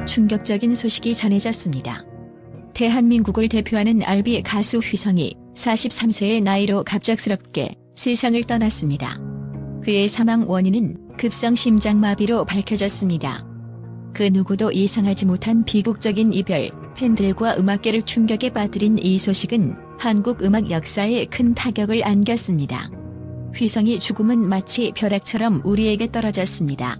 충격적인 소식이 전해졌습니다. 대한민국을 대표하는 R&B 가수 휘성이 43세의 나이로 갑작스럽게 세상을 떠났습니다. 그의 사망 원인은 급성 심장마비로 밝혀졌습니다. 그 누구도 예상하지 못한 비극적인 이별, 팬들과 음악계를 충격에 빠뜨린 이 소식은 한국 음악 역사에 큰 타격을 안겼습니다. 휘성의 죽음은 마치 벼락처럼 우리에게 떨어졌습니다.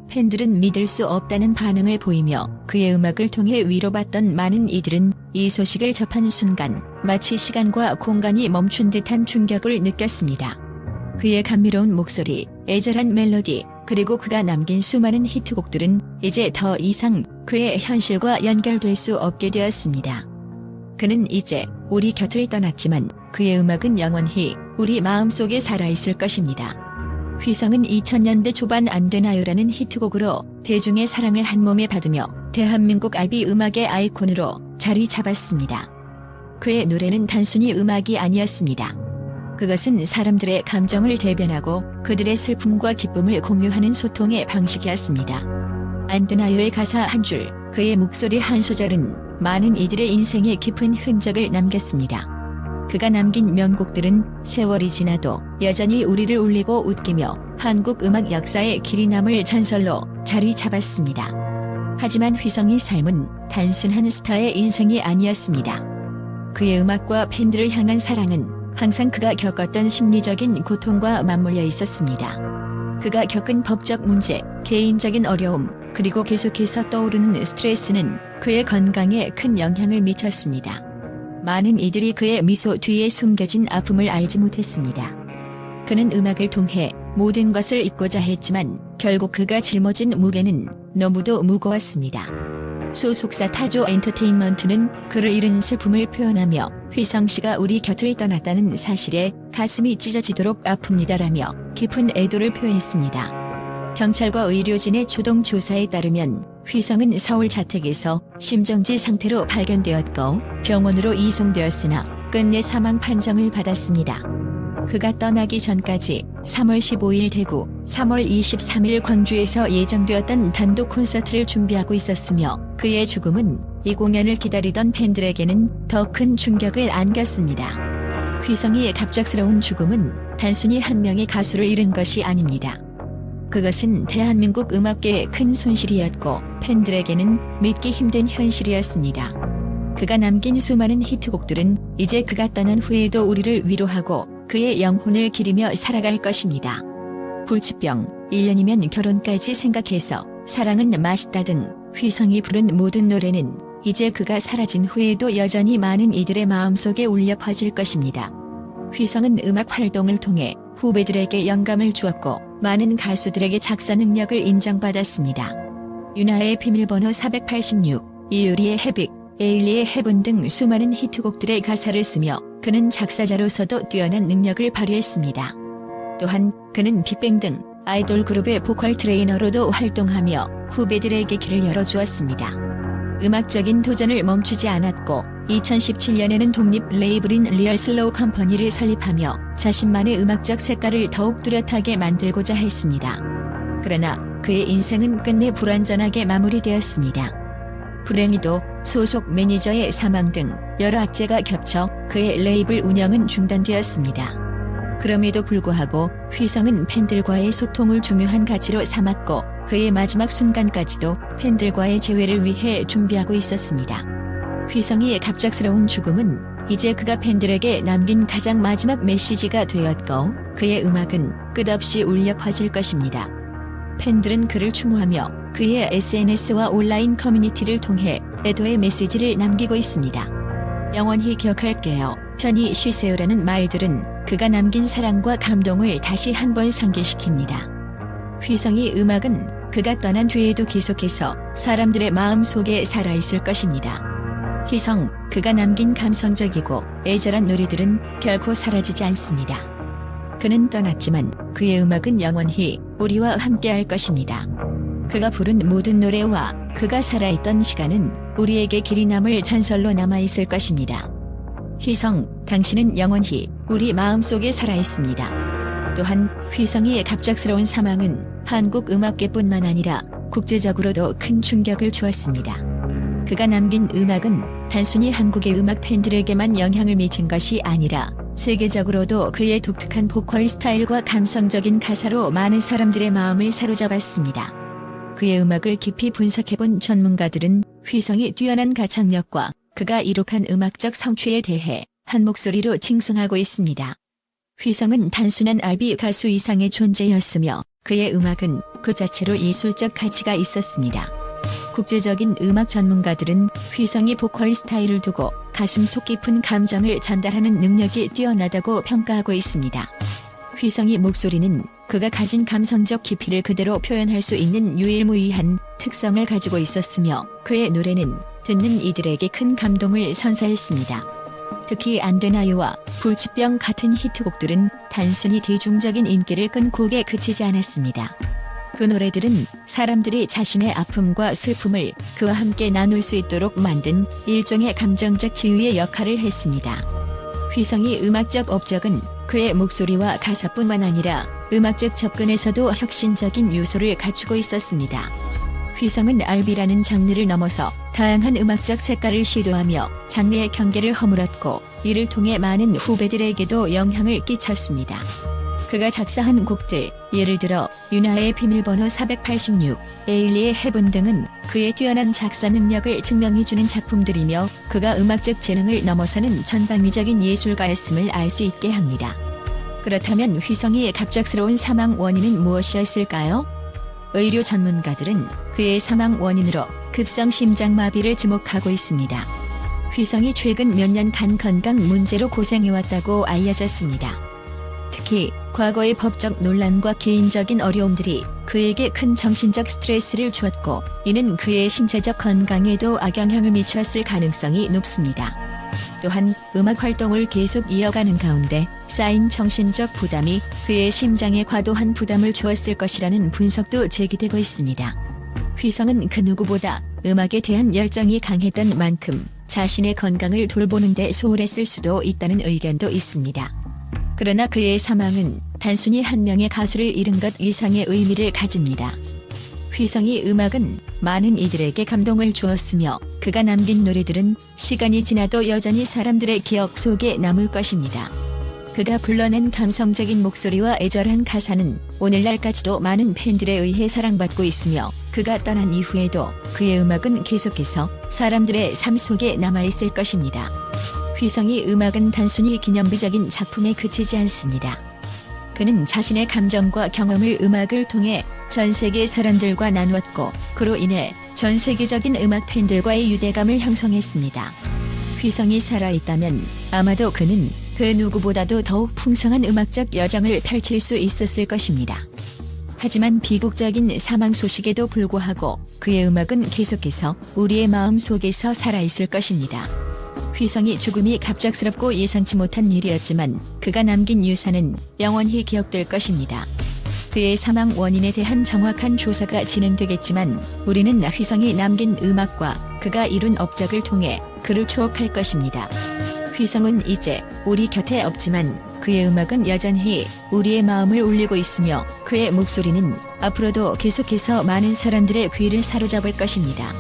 팬들은 믿을 수 없다는 반응을 보이며 그의 음악을 통해 위로받던 많은 이들은 이 소식을 접한 순간 마치 시간과 공간이 멈춘 듯한 충격을 느꼈습니다. 그의 감미로운 목소리, 애절한 멜로디, 그리고 그가 남긴 수많은 히트곡들은 이제 더 이상 그의 현실과 연결될 수 없게 되었습니다. 그는 이제 우리 곁을 떠났지만 그의 음악은 영원히 우리 마음속에 살아있을 것입니다. 휘성은 2000년대 초반 안 되나요라는 히트곡으로 대중의 사랑을 한몸에 받으며 대한민국 R&B 음악의 아이콘으로 자리 잡았습니다. 그의 노래는 단순히 음악이 아니었습니다. 그것은 사람들의 감정을 대변하고 그들의 슬픔과 기쁨을 공유하는 소통의 방식이었습니다. 안 되나요의 가사 한 줄, 그의 목소리 한 소절은 많은 이들의 인생에 깊은 흔적을 남겼습니다. 그가 남긴 명곡들은 세월이 지나도 여전히 우리를 울리고 웃기며 한국 음악 역사에 길이 남을 전설로 자리 잡았습니다. 하지만 휘성의 삶은 단순한 스타의 인생이 아니었습니다. 그의 음악과 팬들을 향한 사랑은 항상 그가 겪었던 심리적인 고통과 맞물려 있었습니다. 그가 겪은 법적 문제, 개인적인 어려움, 그리고 계속해서 떠오르는 스트레스는 그의 건강에 큰 영향을 미쳤습니다. 많은 이들이 그의 미소 뒤에 숨겨진 아픔을 알지 못했습니다. 그는 음악을 통해 모든 것을 잊고자 했지만 결국 그가 짊어진 무게는 너무도 무거웠습니다. 소속사 타조 엔터테인먼트는 그를 잃은 슬픔을 표현하며 휘성 씨가 우리 곁을 떠났다는 사실에 가슴이 찢어지도록 아픕니다라며 깊은 애도를 표했습니다. 경찰과 의료진의 초동 조사에 따르면 휘성은 서울 자택에서 심정지 상태로 발견되었고 병원으로 이송되었으나 끝내 사망 판정을 받았습니다. 그가 떠나기 전까지 3월 15일 대구, 3월 23일 광주에서 예정되었던 단독 콘서트를 준비하고 있었으며 그의 죽음은 이 공연을 기다리던 팬들에게는 더 큰 충격을 안겼습니다. 휘성의 갑작스러운 죽음은 단순히 한 명의 가수를 잃은 것이 아닙니다. 그것은 대한민국 음악계의 큰 손실이었고 팬들에게는 믿기 힘든 현실이었습니다. 그가 남긴 수많은 히트곡들은 이제 그가 떠난 후에도 우리를 위로하고 그의 영혼을 기리며 살아갈 것입니다. 불치병, 1년이면 결혼까지 생각해서 사랑은 맛있다 등 휘성이 부른 모든 노래는 이제 그가 사라진 후에도 여전히 많은 이들의 마음속에 울려 퍼질 것입니다. 휘성은 음악 활동을 통해 후배들에게 영감을 주었고 많은 가수들에게 작사 능력을 인정받았습니다. 윤하의 비밀번호 486, 이유리의 헤빅, 에일리의 헤븐 등 수많은 히트곡들의 가사를 쓰며 그는 작사자로서도 뛰어난 능력을 발휘했습니다. 또한 그는 빅뱅 등 아이돌 그룹의 보컬 트레이너로도 활동하며 후배들에게 길을 열어주었습니다. 음악적인 도전을 멈추지 않았고 2017년에는 독립 레이블인 리얼 슬로우 컴퍼니를 설립하며 자신만의 음악적 색깔을 더욱 뚜렷하게 만들고자 했습니다. 그러나 그의 인생은 끝내 불완전하게 마무리되었습니다. 불행히도 소속 매니저의 사망 등 여러 악재가 겹쳐 그의 레이블 운영은 중단되었습니다. 그럼에도 불구하고 휘성은 팬들과의 소통을 중요한 가치로 삼았고 그의 마지막 순간까지도 팬들과의 재회를 위해 준비하고 있었습니다. 휘성의 갑작스러운 죽음은 이제 그가 팬들에게 남긴 가장 마지막 메시지가 되었고 그의 음악은 끝없이 울려 퍼질 것입니다. 팬들은 그를 추모하며 그의 SNS와 온라인 커뮤니티를 통해 애도의 메시지를 남기고 있습니다. 영원히 기억할게요. 편히 쉬세요라는 말들은 그가 남긴 사랑과 감동을 다시 한번 상기시킵니다. 휘성의 음악은 그가 떠난 뒤에도 계속해서 사람들의 마음속에 살아있을 것입니다. 휘성, 그가 남긴 감성적이고 애절한 노래들은 결코 사라지지 않습니다. 그는 떠났지만 그의 음악은 영원히 우리와 함께할 것입니다. 그가 부른 모든 노래와 그가 살아있던 시간은 우리에게 길이 남을 전설로 남아있을 것입니다. 휘성, 당신은 영원히 우리 마음속에 살아있습니다. 또한 휘성의 갑작스러운 사망은 한국 음악계뿐만 아니라 국제적으로도 큰 충격을 주었습니다. 그가 남긴 음악은 단순히 한국의 음악 팬들에게만 영향을 미친 것이 아니라 세계적으로도 그의 독특한 보컬 스타일과 감성적인 가사로 많은 사람들의 마음을 사로잡았습니다. 그의 음악을 깊이 분석해본 전문가들은 휘성이 뛰어난 가창력과 그가 이룩한 음악적 성취에 대해 한 목소리로 칭송하고 있습니다. 휘성은 단순한 R&B 가수 이상의 존재였으며 그의 음악은 그 자체로 예술적 가치가 있었습니다. 국제적인 음악 전문가들은 휘성이 보컬 스타일을 두고 가슴 속 깊은 감정을 전달하는 능력이 뛰어나다고 평가하고 있습니다. 휘성의 목소리는 그가 가진 감성적 깊이를 그대로 표현할 수 있는 유일무이한 특성을 가지고 있었으며 그의 노래는 듣는 이들에게 큰 감동을 선사했습니다. 특히 안 되나요와 불치병 같은 히트곡들은 단순히 대중적인 인기를 끈 곡에 그치지 않았습니다. 그 노래들은 사람들이 자신의 아픔과 슬픔을 그와 함께 나눌 수 있도록 만든 일종의 감정적 치유의 역할을 했습니다. 휘성의 음악적 업적은 그의 목소리와 가사뿐만 아니라 음악적 접근에서도 혁신적인 요소를 갖추고 있었습니다. 휘성은 R&B라는 장르를 넘어서 다양한 음악적 색깔을 시도하며 장르의 경계를 허물었고 이를 통해 많은 후배들에게도 영향을 끼쳤습니다. 그가 작사한 곡들, 예를 들어 윤하의 비밀번호 486, 에일리의 헤븐 등은 그의 뛰어난 작사 능력을 증명해주는 작품들이며 그가 음악적 재능을 넘어서는 전방위적인 예술가였음을 알 수 있게 합니다. 그렇다면 휘성의 갑작스러운 사망 원인은 무엇이었을까요? 의료 전문가들은 그의 사망 원인으로 급성 심장마비를 지목하고 있습니다. 휘성이 최근 몇 년간 건강 문제로 고생해왔다고 알려졌습니다. 특히 과거의 법적 논란과 개인적인 어려움들이 그에게 큰 정신적 스트레스를 주었고 이는 그의 신체적 건강에도 악영향을 미쳤을 가능성이 높습니다. 또한 음악 활동을 계속 이어가는 가운데 쌓인 정신적 부담이 그의 심장에 과도한 부담을 주었을 것이라는 분석도 제기되고 있습니다. 휘성은 그 누구보다 음악에 대한 열정이 강했던 만큼 자신의 건강을 돌보는 데 소홀했을 수도 있다는 의견도 있습니다. 그러나 그의 사망은 단순히 한 명의 가수를 잃은 것 이상의 의미를 가집니다. 휘성의 음악은 많은 이들에게 감동을 주었으며 그가 남긴 노래들은 시간이 지나도 여전히 사람들의 기억 속에 남을 것입니다. 그가 불러낸 감성적인 목소리와 애절한 가사는 오늘날까지도 많은 팬들에 의해 사랑받고 있으며 그가 떠난 이후에도 그의 음악은 계속해서 사람들의 삶 속에 남아있을 것입니다. 휘성의 음악은 단순히 기념비적인 작품에 그치지 않습니다. 그는 자신의 감정과 경험을 음악을 통해 전 세계 사람들과 나누었고 그로 인해 전 세계적인 음악 팬들과의 유대감을 형성했습니다. 휘성이 살아있다면 아마도 그는 그 누구보다도 더욱 풍성한 음악적 여정을 펼칠 수 있었을 것입니다. 하지만 비극적인 사망 소식에도 불구하고 그의 음악은 계속해서 우리의 마음 속에서 살아있을 것입니다. 휘성의 죽음이 갑작스럽고 예상치 못한 일이었지만 그가 남긴 유산은 영원히 기억될 것입니다. 그의 사망 원인에 대한 정확한 조사가 진행되겠지만 우리는 휘성이 남긴 음악과 그가 이룬 업적을 통해 그를 추억할 것입니다. 휘성은 이제 우리 곁에 없지만 그의 음악은 여전히 우리의 마음을 울리고 있으며 그의 목소리는 앞으로도 계속해서 많은 사람들의 귀를 사로잡을 것입니다.